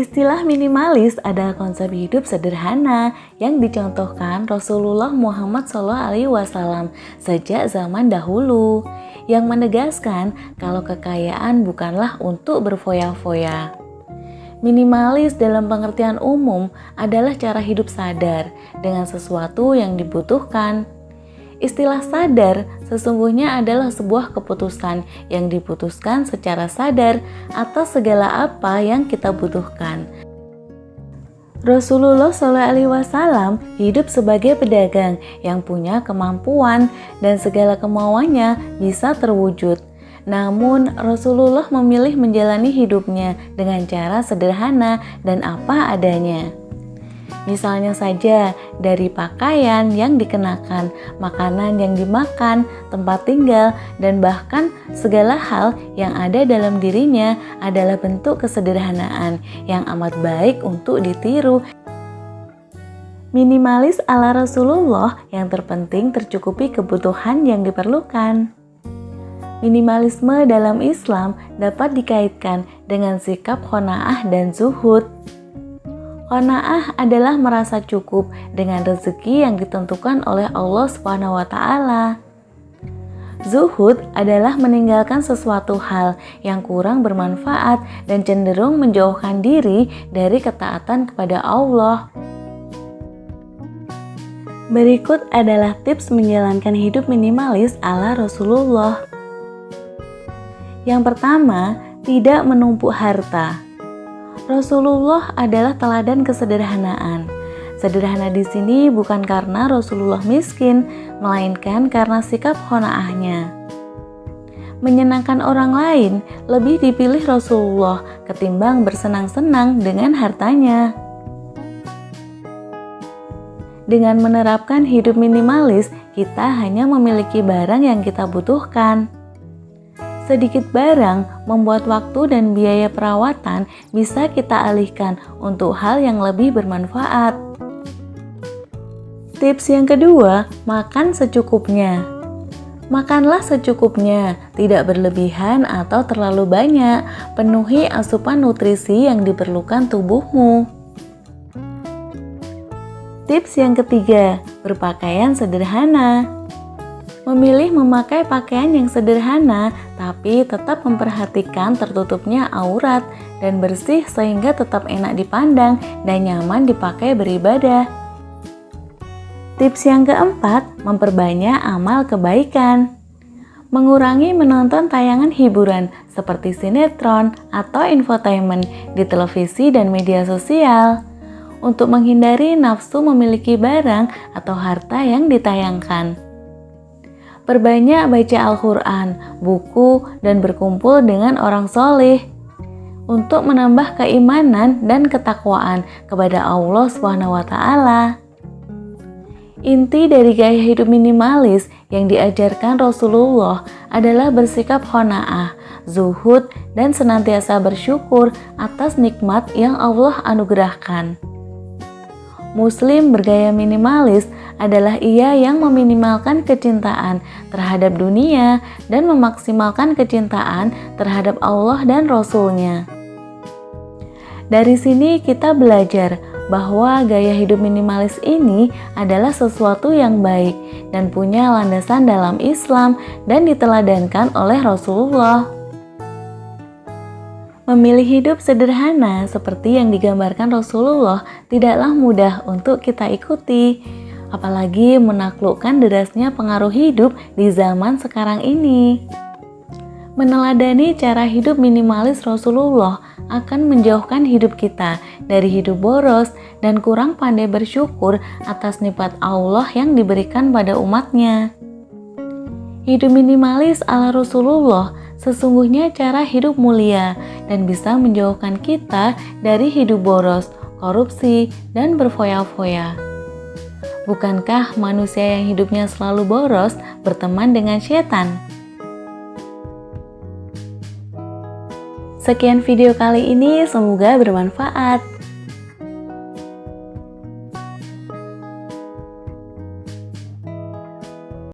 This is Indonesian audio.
Istilah minimalis adalah konsep hidup sederhana yang dicontohkan Rasulullah Muhammad SAW sejak zaman dahulu, yang menegaskan kalau kekayaan bukanlah untuk berfoya-foya. Minimalis dalam pengertian umum adalah cara hidup sadar dengan sesuatu yang dibutuhkan. Istilah sadar sesungguhnya adalah sebuah keputusan yang diputuskan secara sadar atas segala apa yang kita butuhkan. Rasulullah SAW hidup sebagai pedagang yang punya kemampuan dan segala kemauannya bisa terwujud. Namun Rasulullah memilih menjalani hidupnya dengan cara sederhana dan apa adanya. Misalnya saja dari pakaian yang dikenakan, makanan yang dimakan, tempat tinggal, dan bahkan segala hal yang ada dalam dirinya adalah bentuk kesederhanaan yang amat baik untuk ditiru. Minimalis ala Rasulullah yang terpenting tercukupi kebutuhan yang diperlukan. Minimalisme dalam Islam dapat dikaitkan dengan sikap qanaah dan zuhud. Qanaah adalah merasa cukup dengan rezeki yang ditentukan oleh Allah SWT. Zuhud adalah meninggalkan sesuatu hal yang kurang bermanfaat dan cenderung menjauhkan diri dari ketaatan kepada Allah. Berikut adalah tips menjalankan hidup minimalis ala Rasulullah. Yang pertama, tidak menumpuk harta. Rasulullah adalah teladan kesederhanaan. Sederhana di sini bukan karena Rasulullah miskin, melainkan karena sikap qanaahnya. Menyenangkan orang lain lebih dipilih Rasulullah ketimbang bersenang-senang dengan hartanya. Dengan menerapkan hidup minimalis, kita hanya memiliki barang yang kita butuhkan. Sedikit barang membuat waktu dan biaya perawatan bisa kita alihkan untuk hal yang lebih bermanfaat. Tips yang kedua, makan secukupnya. Makanlah secukupnya, tidak berlebihan atau terlalu banyak. Penuhi asupan nutrisi yang diperlukan tubuhmu. Tips yang ketiga, berpakaian sederhana. Memilih memakai pakaian yang sederhana, tapi tetap memperhatikan tertutupnya aurat dan bersih sehingga tetap enak dipandang dan nyaman dipakai beribadah. Tips yang keempat, memperbanyak amal kebaikan. Mengurangi menonton tayangan hiburan seperti sinetron atau infotainment di televisi dan media sosial untuk menghindari nafsu memiliki barang atau harta yang ditayangkan. Perbanyak baca Al-Quran, buku, dan berkumpul dengan orang soleh untuk menambah keimanan dan ketakwaan kepada Allah SWT. Inti dari gaya hidup minimalis yang diajarkan Rasulullah adalah bersikap qanaah, zuhud, dan senantiasa bersyukur atas nikmat yang Allah anugerahkan. Muslim bergaya minimalis adalah ia yang meminimalkan kecintaan terhadap dunia dan memaksimalkan kecintaan terhadap Allah dan Rasul-Nya. Dari sini kita belajar bahwa gaya hidup minimalis ini adalah sesuatu yang baik dan punya landasan dalam Islam dan diteladankan oleh Rasulullah. Memilih hidup sederhana seperti yang digambarkan Rasulullah tidaklah mudah untuk kita ikuti, apalagi menaklukkan derasnya pengaruh hidup di zaman sekarang ini. Meneladani cara hidup minimalis Rasulullah akan menjauhkan hidup kita dari hidup boros dan kurang pandai bersyukur atas nikmat Allah yang diberikan pada umatnya. Hidup minimalis ala Rasulullah sesungguhnya cara hidup mulia dan bisa menjauhkan kita dari hidup boros, korupsi, dan berfoya-foya. Bukankah manusia yang hidupnya selalu boros berteman dengan setan? Sekian video kali ini, semoga bermanfaat.